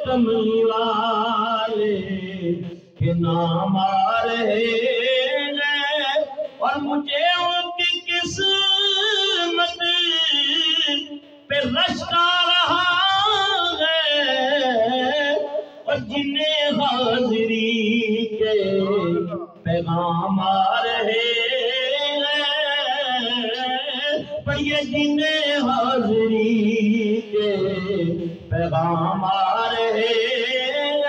کمی والے کہ نام آ رہے ہیں، اور مجھے ان کی قسمت پہ رشک آ رہا ہے، اور جنہیں حاضری کے پیغام آ رہے ہیں، پر یہ جنہیں حاضری کے پیغام آ رہے ہیں،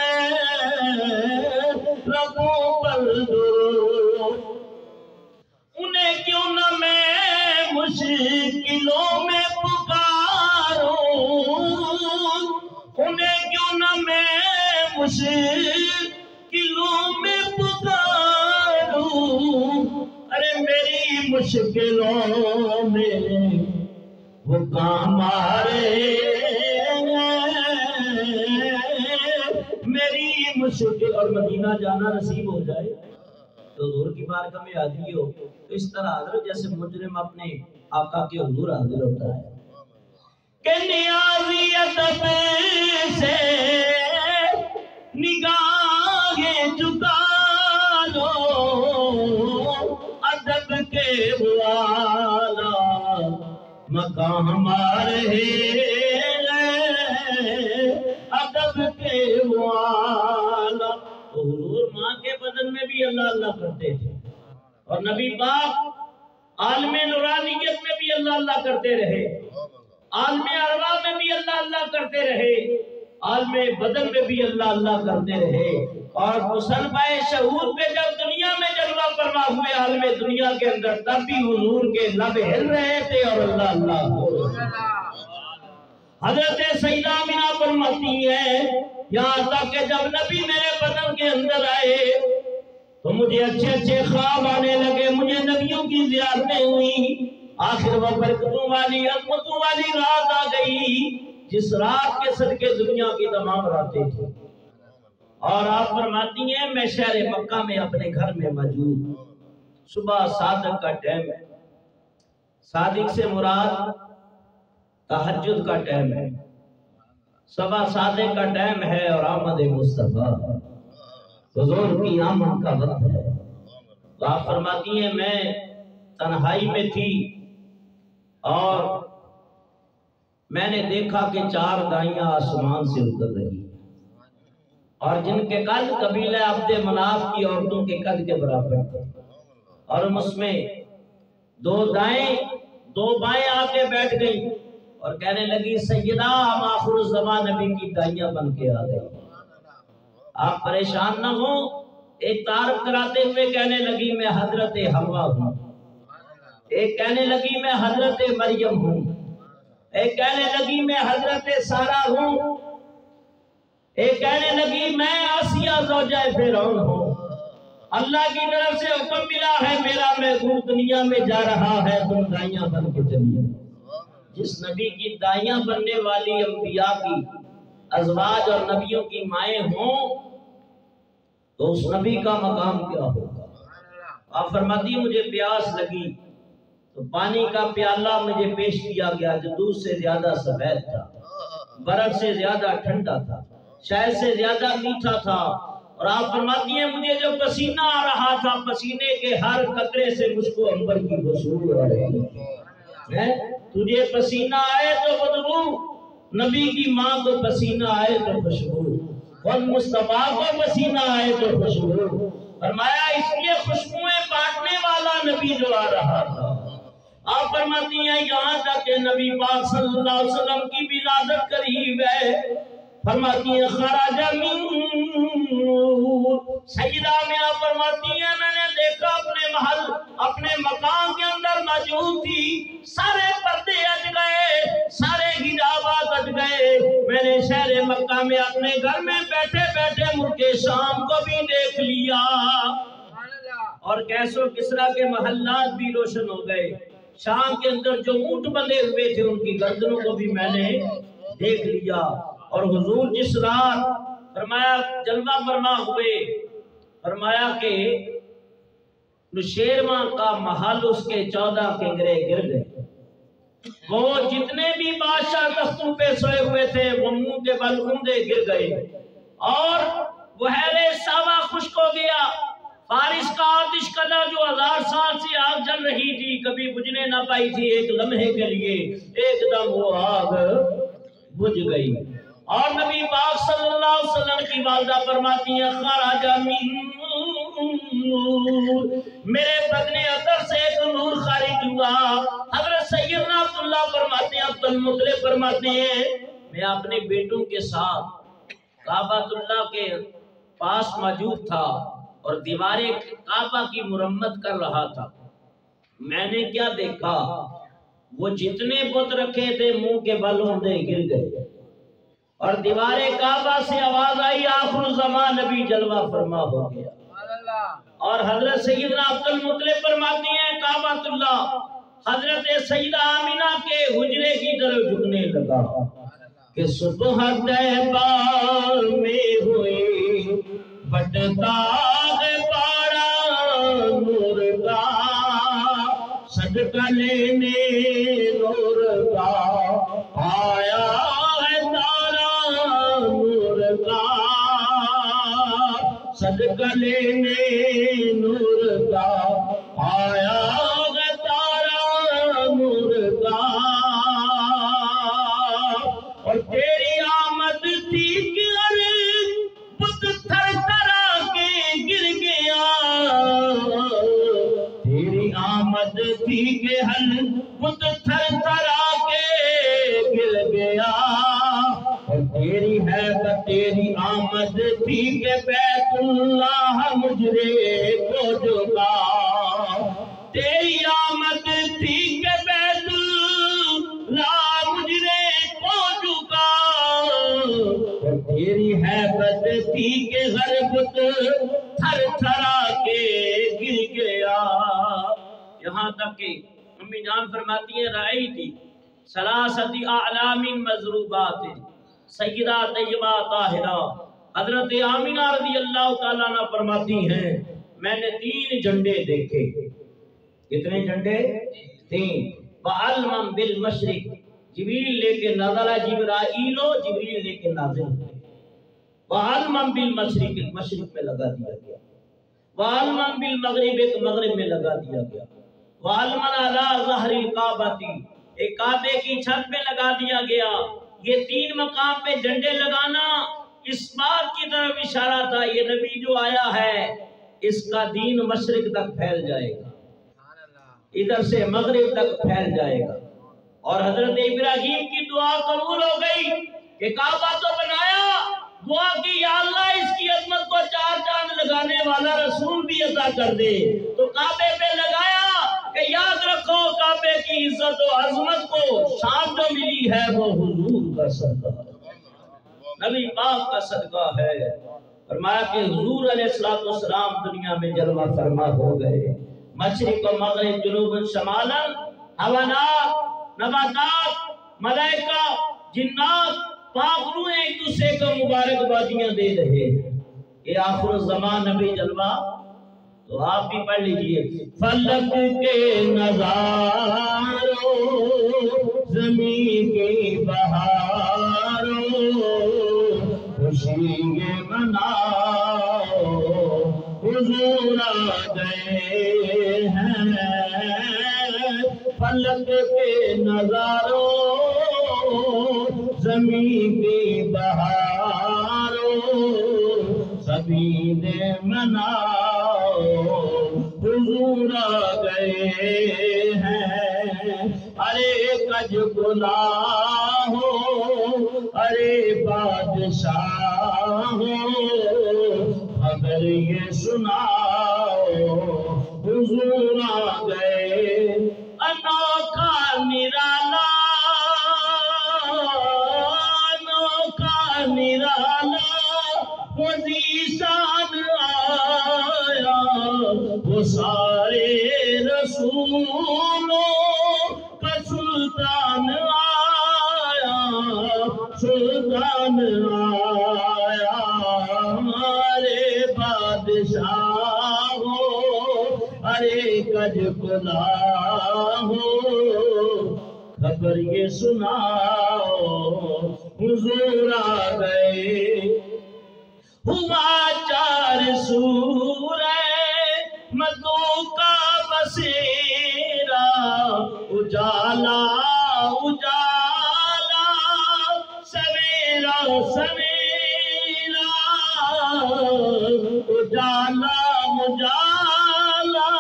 ربوں پر درود انہیں کیوں نہ میں مشکلوں میں پکاروں، انہیں کیوں نہ میں مشکلوں میں پکاروں، ارے میری مشکلوں میں وہ کام آ رہے ہیں، میری مشکل۔ اور مدینہ جانا نصیب ہو جائے تو حضور کی بارگاہ میں حاضری ہو تو اس طرح حاضر جیسے مجرم اپنے آقا کے حضور حاضر ہوتا ہے کہ نیازیت سے نگاہیں جھکا لو، ادب کے والا مقام آ رہے ہیں، ادب کے والا۔ تو حضور ماں کے بدن میں بھی اللہ اللہ کرتے تھے، اور نبی پاک عالم نورانیت میں بھی اللہ اللہ کرتے رہے، عالم ارواح میں بھی اللہ اللہ کرتے رہے، عالم بدن میں بھی اللہ اللہ کرتے رہے، اور مصنفہ شہود پہ جب دنیا میں جلوہ فرما ہوئے عالم دنیا کے اندر، تب بھی حضور کے لب ہل رہے تھے اور اللہ اللہ ہو رہے تھے۔ حضرت سیدہ آمنہ فرماتی ہے یہاں تک کہ جب نبی میرے بدن کے اندر آئے تو مجھے اچھے اچھے خواب آنے لگے، مجھے نبیوں کی زیارتیں ہوئی، آخر وہ برکتوں والی عظمتوں والی رات آ گئی جس رات کے صدقے دنیا کی تمام راتیں تھیں۔ اور آپ فرماتی ہیں میں شہر مکہ میں اپنے گھر میں موجود، صبح صادق کا ٹائم ہے، صادق سے مراد تہجد کا ٹائم ہے، صبح صادق کا ٹائم ہے، اور آمد مصطفیٰ حضور کی آمد کا وقت ہے۔ تو آپ فرماتی ہیں میں تنہائی میں تھی اور میں نے دیکھا کہ 4 دائیاں آسمان سے اتر رہی ہیں، اور جن کے قد قبیلہ عبد مناف کی عورتوں کے قد کے برابر تھے، اور اس میں 2 دائیں 2 بائیں آ کے بیٹھ گئی اور کہنے لگی سیدہ ہم آخر الزمان نبی کی دائیاں بن کے آ گئی، آپ پریشان نہ ہو۔ ایک تعارف کراتے ہوئے کہنے لگی میں حضرت حوا ہوں، ایک کہنے لگی میں حضرت مریم ہوں، ایک کہنے لگی میں حضرت سارہ ہوں، ایک کہنے لگی میں آسیہ زوجہ فرعون ہوں۔ اللہ کی طرف سے حکم ملا ہے میرا محبوب دنیا میں جا رہا ہے، تم دائیاں بن کے چلیے۔ جس نبی کی دائیاں بننے والی انبیاء کی ازواج اور نبیوں کی مائیں ہوں تو اس نبی کا مقام کیا ہوگا۔ آپ فرماتی مجھے پیاس لگی تو پانی کا پیالہ مجھے پیش کیا گیا جو دودھ سے زیادہ سفید تھا، برف سے زیادہ ٹھنڈا تھا، شہد سے زیادہ میٹھا تھا، اور آپ فرماتی ہیں مجھے جو پسینہ آ رہا تھا پسینے کے ہر قطرے سے مجھ کو عنبر کی خوشبو آ رہی ہے۔ تجھے پسینہ آئے تو بدبو، نبی کی ماں کو پسینہ آئے تو خوشبو، اور مصطفیٰ کو پسینہ آئے تو خوشبو۔ فرمایا اس لیے خوشبوئیں بانٹنے والا نبی جو آ رہا تھا۔ آپ فرماتی ہیں یہاں تک کہ نبی پاک صلی اللہ علیہ وسلم کی ولادت قریب ہے، فرماتی ہیں خراج من نور، سیدہ آمنہ فرماتی ہیں میں نے دیکھا اپنے محل اپنے مقام کے اندر موجود تھی، سارے پردے ہٹ گئے، سارے حجابات ہٹ گئے، میں نے شہر مکہ میں اپنے گھر میں بیٹھے بیٹھے ملک شام کو بھی دیکھ لیا، اور کیسر و کسریٰ کے محلات بھی روشن ہو گئے، شام کے اندر جو اونٹ بندھے ہوئے تھے ان کی گردنوں کو بھی میں نے دیکھ لیا۔ اور حضور جس رات فرمایا جلوہ فرما ہوئے، فرمایا کہ نشیرواں کا محل اس کے 14 کنگرے گر گئے، وہ جتنے بھی بادشاہ تختوں پہ سوئے ہوئے تھے وہ منہ کے بل اوندے گر گئے اور بحیرہ ساوا خشک ہو گیا۔ فارس کا آتش کدا جو 1000 سال سے آگ جل رہی تھی کبھی بجھنے نہ پائی تھی، ایک لمحے کے لیے ایک دم وہ آگ بجھ گئی۔ اور نبی پاک صلی اللہ علیہ وسلم کی والدہ فرماتی ہیں خرج من نور، میرے بدن اثر سے ایک نور خارج ہوا۔ حضرت سیدنا عبداللہ فرماتے ہیں، عبدالمطلب فرماتے ہیں میں اپنے بیٹوں کے ساتھ کعبہ اللہ کے پاس موجود تھا اور دیوار کعبہ کی مرمت کر رہا تھا۔ میں نے کیا دیکھا، وہ جتنے بت رکھے تھے منہ کے بلوں دے گر گئے اور دیوار کعبہ سے آواز آئی آخر الزمان نبی جلوہ فرما ہو گیا۔ اور حضرت سیدنا عبدالمطلب فرماتی ہیں کعبۃ اللہ حضرت سیدہ آمینہ کے حجرے کی طرف جھکنے لگا کہ صبح تہبار میں ہوئی بٹتا ہے پارا نور کا، صدقہ لینے نور کا آیا ہے تارا نور کا، صدقہ لینے نور کا آیا ہے تارا نور کا۔ اور تیری آمد تھی کہ ہر بت تھر تھرا کے گر گیا، تیری آمد تھی کہ ہر بت تھر تھرا کے گر گیا، اور تیری حیبت تیری آمد تھی کہ بیت اللہ مجرے کو جھکا، تیری آمد تھی کہ بیت اللہ مجرے کو جھکا، اور تیری حیبت تھی کہ ہر بت تھر تھرا کے گر گیا۔ یہاں تک کہ امی جان فرماتی ہیں رائے تھی ثلاثتی اعلام مضروبات، سیدہ طیبہ طاہرہ حضرت آمینہ رضی اللہ تعالیٰ عنہ فرماتی ہیں میں نے 3 جھنڈے دیکھے۔ کتنے جھنڈے؟ 3۔ وعلماً بالمشرق، جبریل لے کے نزل جبرائیل و جبریل لے کے نازل ہوئے۔ وعلماً بالمشرق، ایک مشرق میں لگا دیا گیا۔ وعلماً بالمغرب، ایک مغرب میں لگا دیا گیا۔ وعلماً علی ظہر الکعبۃ، ایک کعبے کی چھت پہ لگا دیا گیا۔ یہ 3 مقام پہ جھنڈے لگانا اس بات کی طرف اشارہ تھا یہ نبی جو آیا ہے اس کا دین مشرق تک پھیل جائے گا، ادھر سے مغرب تک پھیل جائے گا۔ اور حضرت ابراہیم کی دعا قبول ہو گئی کہ کعبہ تو بنایا، دعا کی یا اللہ اس کی عظمت کو 4 چاند لگانے والا رسول بھی عطا کر دے، تو کعبے پہ لگایا کہ یاد رکھو کعبے کی عزت و عظمت کو شان جو ملی ہے وہ حضور کا صدقہ ہے، نبی پاک کا صدقہ ہے۔ فرمایا کہ حضور علیہ السلام دنیا میں جلوہ فرما ہو گئے، مشرق و مغرب جنوب و شمالا، حیوانات، نباتات، ملائکہ، جنات، پاک روحیں ایک دوسرے کو مبارکبادیاں دے رہے ہیں۔ یہ آخر الزمان نبی جلوہ تو آپ بھی پڑھ لیجئے فلک کے نظاروں زمین کی بہاروں خوشی مناؤ حضور آ گئے ہیں، فلک کے نظاروں زمین کی بہاروں سبھی نے مناؤ حضور آ گئے ہیں۔ ارے کج گلا ہو ارے بادشاہ ہو خبر یہ سناؤ حضور آ گئے، انوکھا نرالا انوکھا نرالا وہ ذیشان آیا، وہ سارے رسولوں کا سلطان آیا، سلطان آیا، ارے بادشاہ ہو ارے گج گلا ہو خبر یہ سناؤ حضور آ گئے، ہوا 4 سورہ مدعو کا بسیرا، اجالا اجالا سویرا سویرا، اجالا اجالا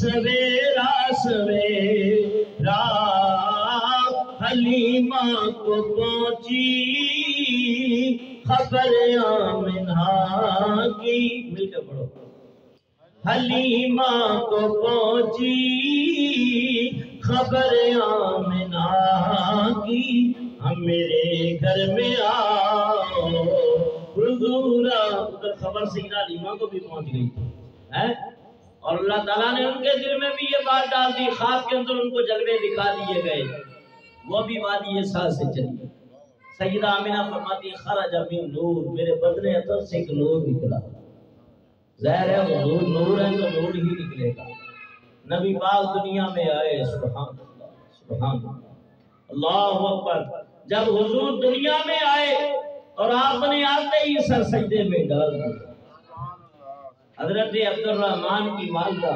سویرا سویرا، حلیمہ کو پہنچی خبر آمنہ کی، مل کے پڑھو، حلیمہ کو پہنچی خبر آمنہ کی، ہم میرے گھر میں آؤ حضور آؤ۔ خبر سیدہ حلیمہ کو بھی پہنچ گئی ہے، اور اللہ تعالیٰ نے ان کے دل میں بھی یہ بات ڈال دی، خواب کے اندر ان کو جلوے دکھا دیے گئے، وہ بھی وادی سا سے چلی۔ سیدہ آمنہ فرماتی خرج من نور، میرے بدن اطہر سے ایک نور نکلا، ظاہر ہے حضور نور ہے تو نور ہی نکلے گا۔ نبی پاک دنیا میں آئے، سبحان اللہ سبحان اللہ اللہ اکبر، جب حضور دنیا میں آئے اور آپ نے آتے ہی سر سجدے میں ڈال دیا۔ حضرت عبدالرحمن کی والدہ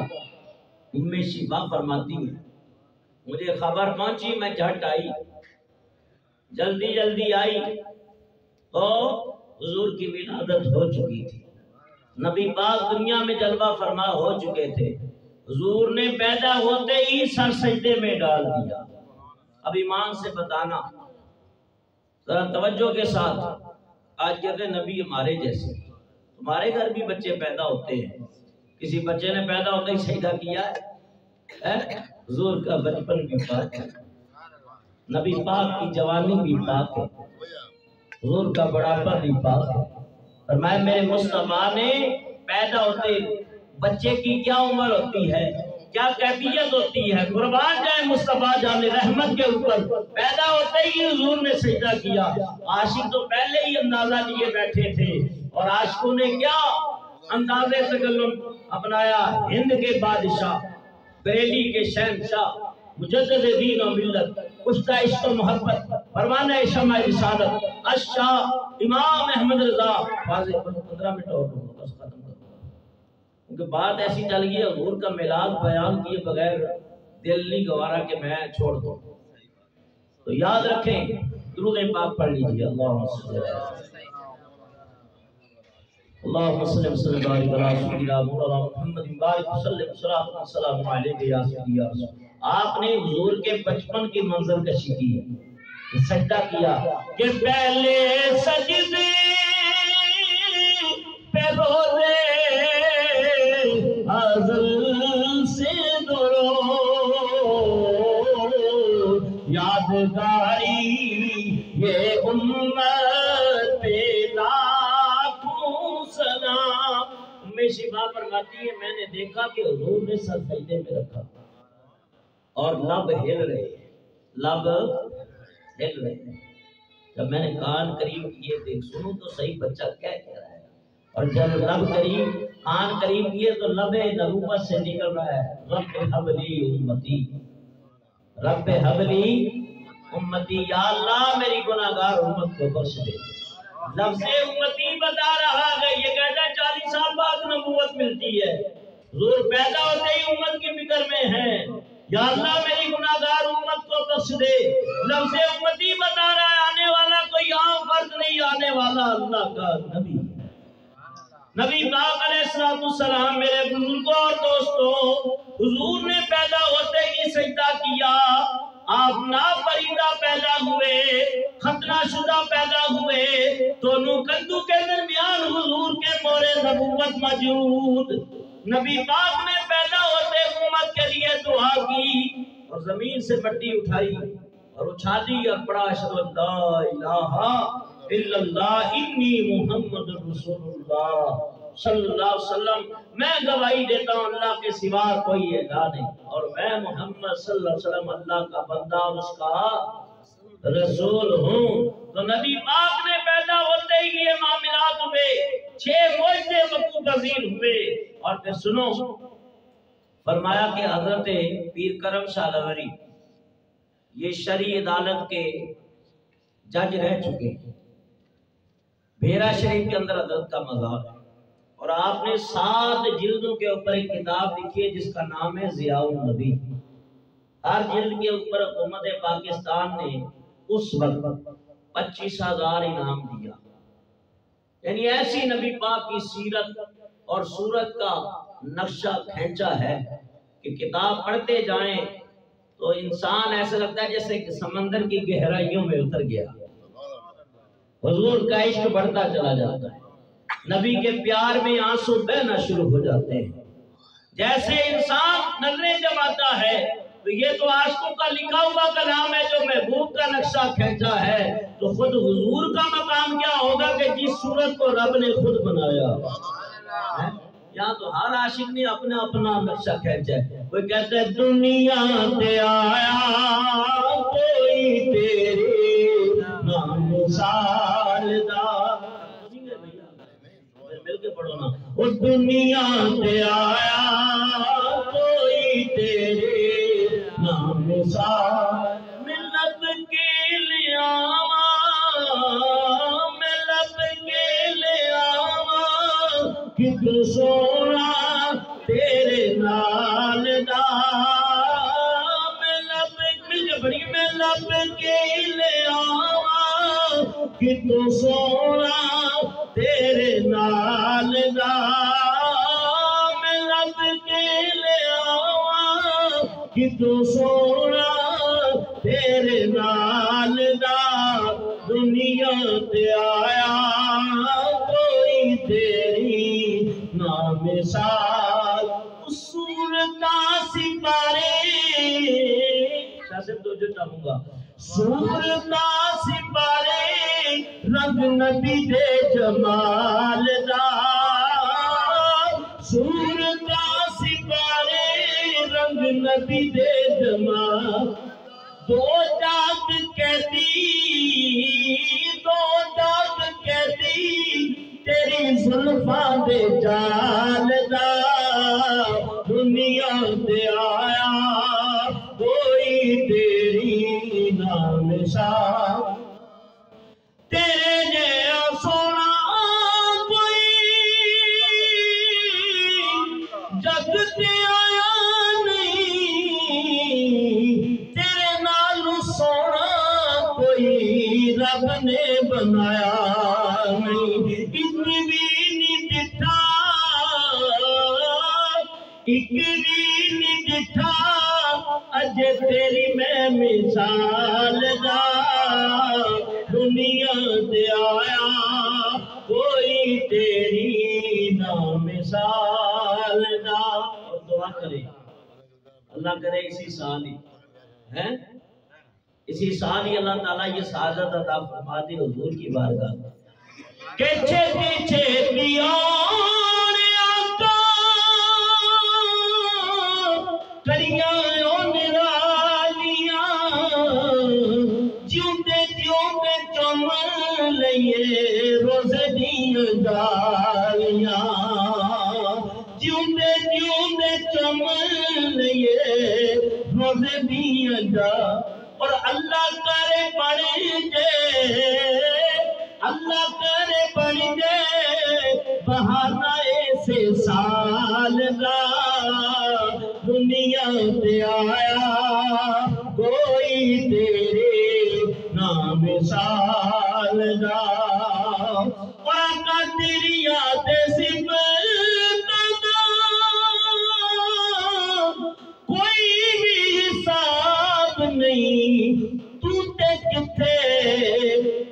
ام شیبہ فرماتی ہیں مجھے خبر پہنچی، میں جھٹ آئی، جلدی جلدی آئی تو حضور کی ولادت ہو چکی تھی، نبی پاک دنیا میں جلوہ فرما ہو چکے تھے، حضور نے پیدا ہوتے ہی سر سجدے میں ڈال دیا۔ اب ایمان سے بتانا ذرا توجہ کے ساتھ، آج کہتے ہیں نبی ہمارے جیسے، تمہارے گھر بھی بچے پیدا ہوتے ہیں، کسی بچے نے پیدا ہوتے ہی سجدہ کیا ہے؟ حضور کا بچپن بھی پاک ہے، نبی پاک کی جوانی بھی پاک ہے، حضور کا بڑھاپا بھی پاک ہے۔ فرمایا میرے مصطفیٰ نے پیدا ہوتے بچے کی کیا عمر ہوتی ہے، کیا کیفیت ہوتی ہے، قربان جائے مصطفیٰ جان رحمت کے اوپر، پیدا ہوتے ہی حضور نے سجدہ کیا۔ عاشق تو پہلے ہی اندازہ لیے بیٹھے تھے، اور عاشقوں نے کیا انداز تکلم اپنایا، ہند کے بادشاہ، بریلی کے شہنشاہ، مجدد دین و ملت، کشتہ عشق و محبت، پروانہ شمع رسالت، الشاہ امام احمد رضا، واضح 15 منٹ اور بس ختم کر، کیونکہ بات ایسی چل گئی ہے، حضور کا میلاد بیان کیے بغیر دل نہیں گوارا کہ میں چھوڑ دوں، تو یاد رکھیں درود پاک پڑھ لیجیے، اللہم صلی اللہ علیہ وسلم، اللہم صلی وسلم بارک علی سیدنا مولانا محمد بارک وسلم صلاۃ و سلام علیہ یا سیدی یا رسول۔ آپ نے حضور کے بچپن کی منظر کشی کی ہے، سجدہ کیا کہ پہلے سجدے پہ روزے ازل سے درو، یادگاری یہ امت پہ لاکھوں سلام۔ ام شیبہ فرماتی ہے میں نے دیکھا کہ حضور نے سر سجدے میں رکھا اور لب ہل رہے ہیں، لب ہل رہے ہیں۔ جب میں نے کان قریب کیے دیکھ سنوں تو صحیح بچہ کیا کہہ رہا ہے، اور جب لب قریب کان قریب کیے تو لب نبوت سے نکل رہا ہے، رب حبلی امتی، رب حبلی امتی، یا اللہ میری گناہگار امت کو بخش دے۔ لفظ امتی بتا رہا ہے، یہ کہتا ہے 40 سال بعد نبوت ملتی ہے، حضور پیدا ہوتے ہی امت کی فکر میں ہے، یا اللہ میری گناہگار امت کو بخش دے۔ لفظ امتی بتا رہا ہے آنے والا کوئی عام فرد نہیں، آنے والا اللہ کا نبی، نبی پاک علیہ السلام۔ میرے بزرگوں اور دوستوں، حضور نے پیدا ہوتے ہی سجدہ کیا، آپ ناپریدہ پیدا ہوئے، ختنہ شدہ پیدا ہوئے، دونوں کندھوں کے درمیان حضور کے مورے نبوت موجود۔ نبی پاک نے پیدا ہوتے امت کے لیے دعا کی اور زمین سے مٹی اٹھائی اور اچھالی اور پڑھا اشہد ان لا الہ الا اللہ انی محمد رسول اللہ صلی اللہ علیہ وسلم، میں گواہی دیتا ہوں اللہ کے سوا کوئی الہ نہیں، اور میں محمد صلی اللہ علیہ وسلم اللہ کا بندہ اور اس کا رسول ہوں۔ تو نبی پاک نے پیدا ہوتے ہی یہ معاملات ہوئے، 6 معجزے وقوع پذیر ہوئے، اور پھر سنو فرمایا کہ حضرت پیر کرم شاہ لوری یہ شرعی عدالت کے جج رہ چکے ہیں۔ بھیرا شریف کے اندر حضرت کا مزار ہے، اور آپ نے 7 جلدوں کے اوپر ایک کتاب لکھی ہے جس کا نام ہے ضیاء النبی۔ ہر جلد کے اوپر حکومت پاکستان نے اس وقت 25,000 انعام دیا، یعنی ایسی نبی پاک کی سیرت اور صورت کا نقشہ کھینچا ہے کہ کتاب پڑھتے جائیں تو انسان ایسا لگتا ہے جیسے کہ سمندر کی گہرائیوں میں اتر گیا، حضور کا عشق بڑھتا چلا جاتا ہے، نبی کے پیار میں آنسو بہنا شروع ہو جاتے ہیں۔ جیسے انسان نظریں جماتا ہے تو یہ تو عاشقوں کا لکھا ہوا کلام ہے جو محبوب کا نقشہ کھینچا ہے، تو خود حضور کا مقام کیا ہوگا کہ جس صورت کو رب نے خود بنایا ہے۔ یہاں تو ہر عاشق نے اپنا اپنا نقشہ کھینچا ہے۔ کوئی کہتا ہے دنیا تے آیا کوئی تیرے نام مثال دا، مل کے پڑھو نا، وہ دنیا تے آیا کوئی تیرے نام مثال، ملت کے لے آواں ملت کے لے آواں کتنا سونا تیرے نال دا، میں لب کے لے آواں کتنا سونا تیرے نال دا، میں لب کے لے آواں کتنا سونا تیرے نال دا، دنیا تے آیا کوئی تیری نامثال، صورتاں سپارے شاہ تو جو چاہوں گا، صورتاں سپارے رنگ نبی دے جمال دا، صورتاں سپارے رنگ نبی دے جمال، دو جات کہتی تیری زلفاں دے جال دا، دنیا تے آیا کوئی تیری نامثال، تیرے جیسا سونا کوئی جگ تے آیا نہیں، تیرے نال سونا کوئی رب نے بنایا نہیں، ایک بھی نہیں ڈٹھا ایک بھی نہیں ڈٹھا اجے تیری میں مثال دا، دنیا تے آیا کوئی تیری نامثال دا۔ اور دعا کرے اللہ کرے اسی سال ہی ہے، اسی سال ہی اللہ تعالیٰ یہ سعادت عطا فرما دے حضور کی بارگاہ کہ چھیتی چھیتی آن آقا کریاں اون رالیاں، جیوندے جیوندے چم لئیے روزے دیاں گالیاں، جیوندے جیوندے چم لئیے روزے دیاں گالیاں، اور اللہ کرے بڑھ جے اللہ کرے بڑھ جے بہانہ ایسے سال دا، دنیا تے آیا کوئی تیرے نامثال دا، اور آقا تیری یاد صفت دا کوئی بھی حساب نہیں، تو تے کتھے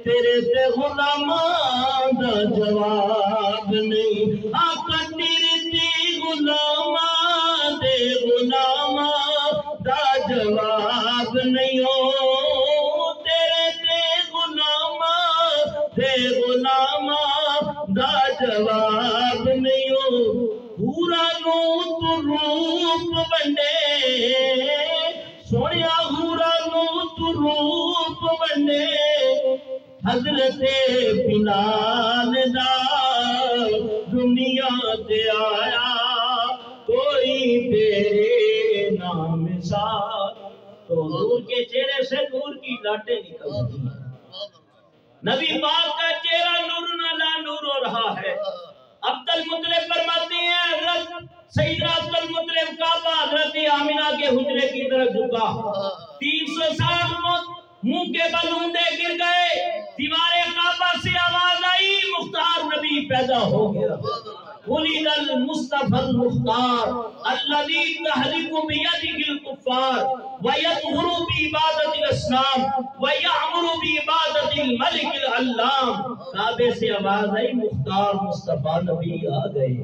تیرے تے غلاماں دا جواب نہیں، آقا تیرے تے غلاماں دے غلاماں دا جواب نہیں، ہو تیرے تے غلاماں دے غلاماں دا جواب نہیں، ہو پورا نو تو روپ بندے سوڑیا ہورا نو تو روپ بندے، حضرت بلال دا دنیا تے آیا کوئی تیرے نامثال، تو حضور کے چہرے سے نور کی لاٹیں نکلتی ہیں۔ نبی پاک کا چہرہ نور علی نور ہو رہا ہے۔ عبد المطلب فرماتے ہیں حضرت سیدنا عبد المطلب کعبہ حضرت آمنہ کے حجرے کی طرف جھکا، 360 منہ کے بل اونڈے گر گئے، دیوار کعبہ سے آواز آئی، مختار نبی پیدا ہو گیا۔ ولد المصطفى المختار الذي تهلك بيده الكفار ويظهر بعبادة الأصنام ويأمر بعبادة الملك العلام۔ کعبے سے آواز آئی، مختار مصطفیٰ نبی آ گئے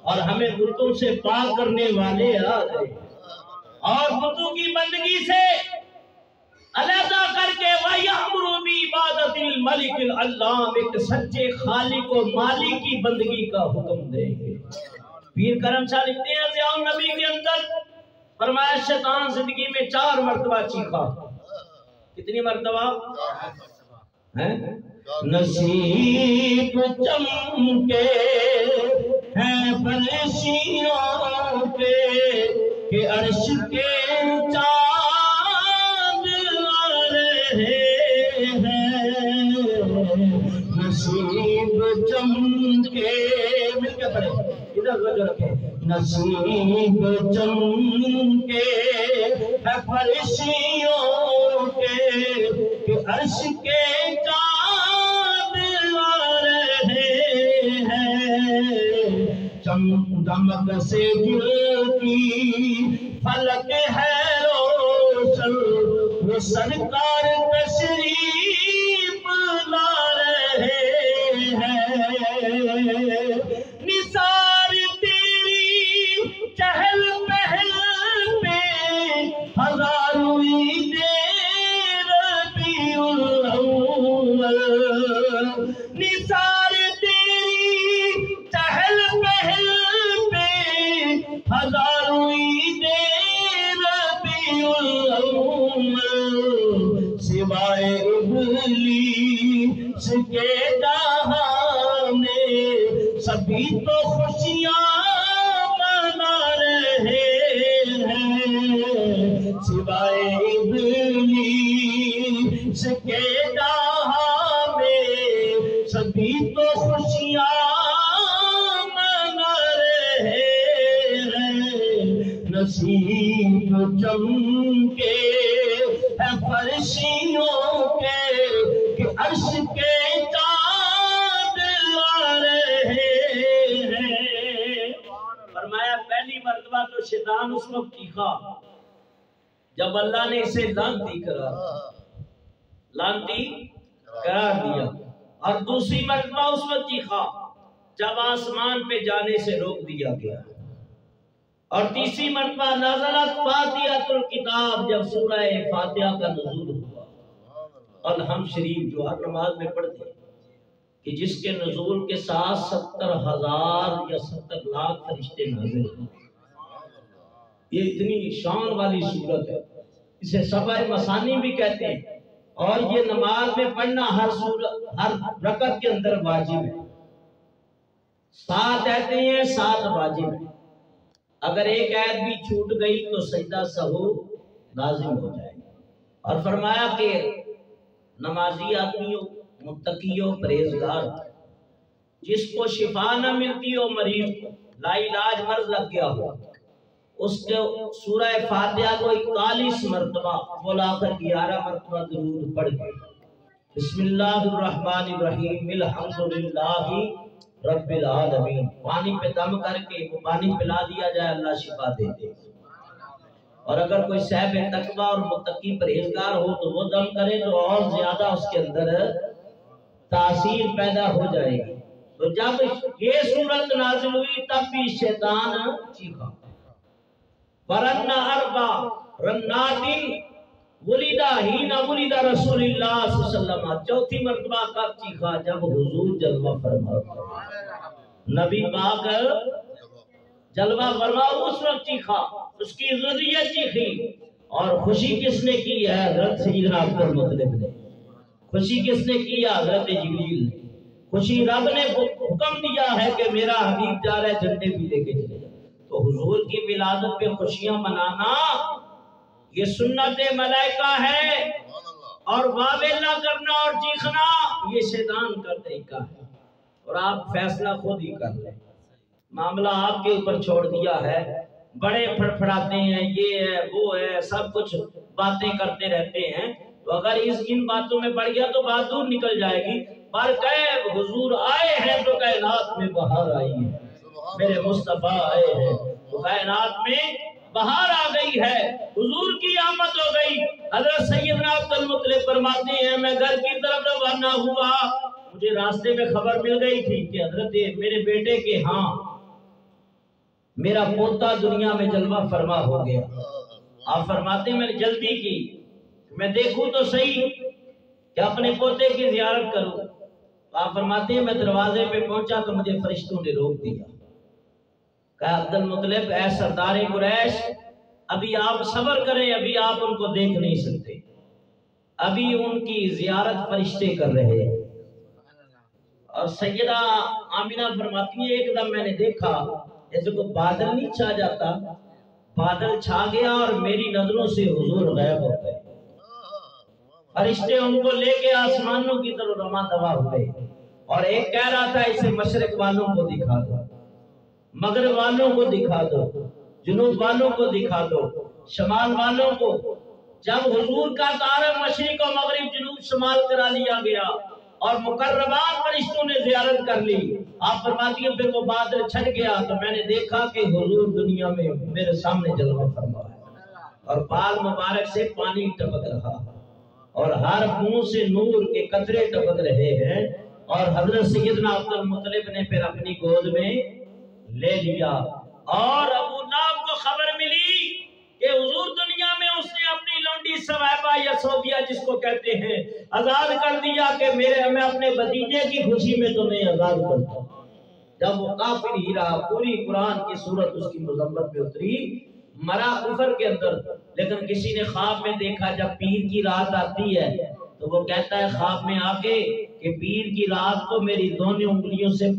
اور ہمیں بتوں سے پاک کرنے والے آ گئے، اور بتوں کی بندگی سے علیحدہ کر کے وَيَأْمُرُ بِعِبَادَةِ الْمَلِكِ الْعَلَّامِ، ایک سچے خالق و مالک کی بندگی کا حکم دیں گے۔ پیر کرم شاہ لکھتے ہیں ضیاء النبی کے اندر فرمایا شیطان زندگی میں 4 مرتبہ چیخا۔ کتنی مرتبہ؟ نصیب چمکے ہیں فرشتوں پہ کہ عرش کے نصیب چمکے، مل کے پڑھے، ادھر وجہ رکھے، نصیب چمکے ہے فرشتوں کے کہ عرش کے چاند آ رہے ہیں، دمک سے جلتی فلک ہے روشن، وہ سرکار تشریف لا رہے ہیں، نثار تیری چہل پہل پہ ہزاروں ربیع الاول، نثار تیری چہل پہل پہ ہزاروں ربیع الاول، سوائے ابلیس کے جہاں میں سبھی تو خوشیاں منا رہے ہیں، سوائے ابلیس کے جہاں میں سبھی تو خوشیاں منا رہے ہیں، نصیب چمکے ہے فرشتوں کے کہ عرش کے چاند آ رہے ہیں۔ فرمایا پہلی مرتبہ تو شیطان اس وقت چیخا جب اللہ نے اسے لعنتی قرار دیا، اور دوسری مرتبہ اس وقت چیخا جب آسمان پہ جانے سے روک دیا گیا، اور تیسری مرتبہ نازلت فاتحۃ الکتاب جب سورہ فاتحہ کا نزول ہوا۔ اور ہم شریف جو ہر نماز میں پڑھتے ہیں کہ جس کے نزول کے ساتھ 70,000 یا 70 لاکھ فرشتے نازل ہیں، یہ اتنی شان والی صورت ہے، اسے سبع مثانی بھی کہتے ہیں، اور یہ نماز میں پڑھنا ہر رکعت کے اندر واجب ہے۔ 7 آیتیں ہیں، 7 واجب ہیں، اگر ایک آیت بھی چھوٹ گئی تو سجدہ سہو لازم ہو جائے گا۔ اور فرمایا کہ نمازی آدمی ہو، متقی ہو، پرہیزگار ہو، جس کو شفا نہ ملتی ہو، مریض کو لا علاج مرض لگ گیا ہو، اس کے سورہ فاتحہ کو 41 مرتبہ بولا کر 11 مرتبہ ضرور پڑھ کے بسم اللہ الرحمن الرحیم الحمدللہ رب العالمین پانی پہ دم کر کے وہ پانی پلا دیا جائے، اللہ شفا دے دے۔ اور اگر کوئی صاحب تقوی اور متقی پرہیزگار ہو تو وہ دم کرے تو اور زیادہ اس کے اندر تاثیر پیدا ہو جائے گی۔ تو جب یہ صورت نازل ہوئی تب بھی شیطان چیخا، ورن اربع رنات ولیدہ ہینا ولیدہ رسول اللہ صلی اللہ علیہ وسلم، چوتھی مرتبہ کب چیخا؟ جب حضور جلوہ فرما، نبی پاک جلوہ فرما اس وقت چیخا، اس کی ذریت چیخی۔ اور خوشی کس نے کی ہے؟ حضرت سیدنا عبد المطلب نے۔ خوشی کس نے کی ہے؟ حضرت جبریل نے۔ خوشی رب نے حکم دیا ہے کہ میرا حبیب جا رہا ہے، جھنڈے بھی لے کے چلے جائے۔ تو حضور کی ولادت پہ خوشیاں منانا یہ سنت ملائکہ ہے، اور واویلا کرنا اور چیخنا یہ شیطان کا طریقہ ہے، اور آپ فیصلہ خود ہی کر لیں، معاملہ آپ کے اوپر چھوڑ دیا ہے۔ بڑے پھڑپھڑاتے ہیں، یہ ہے وہ ہے، سب کچھ باتیں کرتے رہتے ہیں، تو اگر ان باتوں میں پڑ گیا تو بات دور نکل جائے گی۔ پر کہ حضور آئے ہیں تو کائنات میں بہار آئی ہے، میرے مصطفیٰ آئے ہیں تو کائنات میں بہار آ گئی ہے، حضور کی آمد ہو گئی۔ حضرت سیدنا عبد المطلب فرماتے ہیں میں گھر کی طرف روانہ ہوا، مجھے راستے میں خبر مل گئی تھی کہ حضرت میرے بیٹے کے ہاں میرا پوتا دنیا میں جلوہ فرما ہو گیا۔ آپ فرماتے ہیں میں نے جلدی کی، میں دیکھوں تو صحیح کہ اپنے پوتے کی زیارت کروں۔ آپ فرماتے ہیں میں دروازے پہ پہنچا تو مجھے فرشتوں نے روک دیا، کہا عبد المطلب اے سردار قریش، ابھی آپ صبر کریں، ابھی آپ ان کو دیکھ نہیں سکتے، ابھی ان کی زیارت فرشتے کر رہے ہیں۔ اور سیدہ آمینہ فرماتی ہیں ایک دم میں نے دیکھا جیسے کوئی بادل نہیں چھا جاتا، بادل چھا گیا اور میری نظروں سے حضور غائب ہو گئے، فرشتے ان کو لے کے آسمانوں کی طرف رواں دوا ہوئے، اور ایک کہہ رہا تھا اسے مشرق والوں کو دکھا دو، مغرب والوں کو دکھا دو، جنوب والوں کو دکھا دو، شمال والوں کو۔ جب حضور کا تعارف مشرق و مغرب جنوب شمال کرا لیا گیا اور مقربات فرشتوں نے زیارت کر لی، آپ فرماتی ہیں پھر وہ بادل چھٹ گیا تو میں نے دیکھا کہ حضور دنیا میں میرے سامنے جلوہ فرما ہے، اور بال مبارک سے پانی ٹپک رہا، اور ہر منہ سے نور کے قطرے ٹپک رہے ہیں، اور حضرت سیدنا عبد المطلب نے پھر اپنی گود میں لے لیا۔ اور ابو لہب کو خبر ملی کہ حضور دنیا میں اس نے اپنی لونڈی سویبہ یا سعودیہ جس کو کہتے ہیں آزاد کر دیا کہ میں اپنے بھتیجے کی خوشی میں تمہیں آزاد کرتا ہوں۔ جب وہ کافر ہی رہا، پوری قرآن کی صورت اس کی مذمت میں اتری، مرا کفر کے اندر، لیکن کسی نے خواب میں دیکھا جب پیر کی رات آتی ہے تو وہ کہتا ہے خواب میں آ کے کہ پیر کی رات کو میری دونوں انگلیوں سے